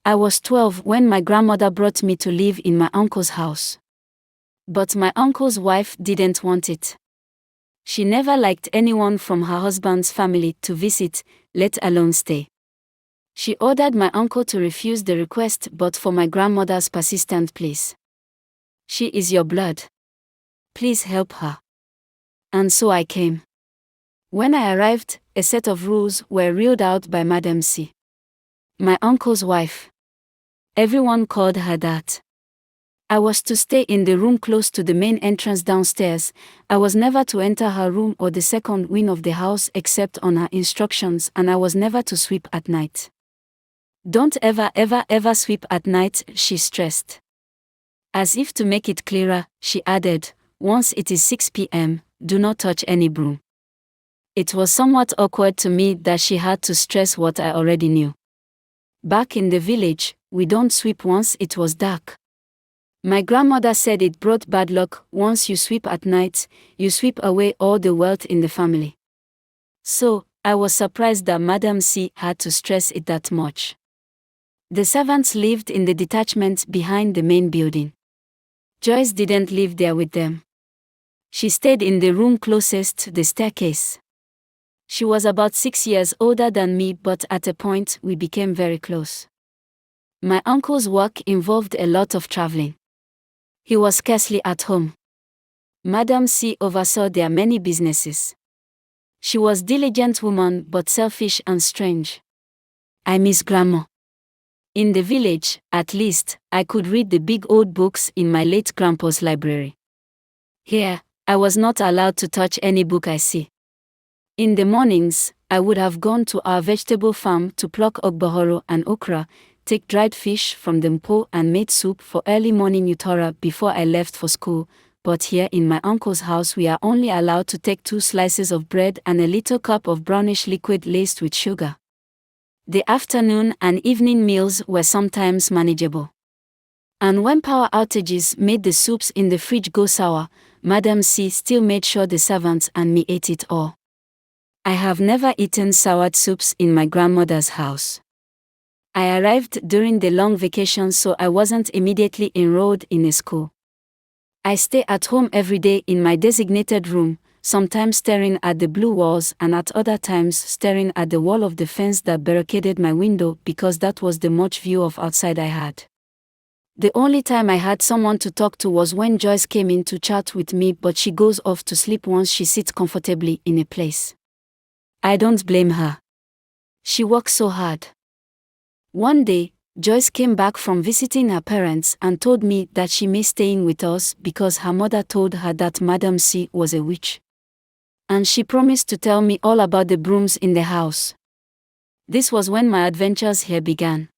I was 12 when my grandmother brought me to live in my uncle's house. But my uncle's wife didn't want it. She never liked anyone from her husband's family to visit, let alone stay. She ordered my uncle to refuse the request but for my grandmother's persistent pleas. She is your blood. Please help her. And so I came. When I arrived, a set of rules were reeled out by Madam C, my uncle's wife. Everyone called her that. I was to stay in the room close to the main entrance downstairs. I was never to enter her room or the second wing of the house except on her instructions, and I was never to sweep at night. Don't ever sweep at night, she stressed. As if to make it clearer, she added, once it is 6 p.m., do not touch any broom. It was somewhat awkward to me that she had to stress what I already knew. Back in the village, we don't sweep once it was dark. My grandmother said it brought bad luck. Once you sweep at night, you sweep away all the wealth in the family. So, I was surprised that Madam C had to stress it that much. The servants lived in the detachment behind the main building. Joyce didn't live there with them. She stayed in the room closest to the staircase. She was about 6 years older than me, but at a point we became very close. My uncle's work involved a lot of traveling. He was scarcely at home. Madam C oversaw their many businesses. She was a diligent woman but selfish and strange. I miss Grandma. In the village, at least, I could read the big old books in my late grandpa's library. Here, I was not allowed to touch any book I see. In the mornings, I would have gone to our vegetable farm to pluck ogbohoro and okra, take dried fish from the mpo and made soup for early morning utora before I left for school, but here in my uncle's house we are only allowed to take 2 slices of bread and a little cup of brownish liquid laced with sugar. The afternoon and evening meals were sometimes manageable. And when power outages made the soups in the fridge go sour, Madam C still made sure the servants and me ate it all. I have never eaten soured soups in my grandmother's house. I arrived during the long vacation, so I wasn't immediately enrolled in a school. I stay at home every day in my designated room, sometimes staring at the blue walls and at other times staring at the wall of the fence that barricaded my window because that was the much view of outside I had. The only time I had someone to talk to was when Joyce came in to chat with me, but she goes off to sleep once she sits comfortably in a place. I don't blame her. She works so hard. One day, Joyce came back from visiting her parents and told me that she missed staying with us because her mother told her that Madam C was a witch. And she promised to tell me all about the brooms in the house. This was when my adventures here began.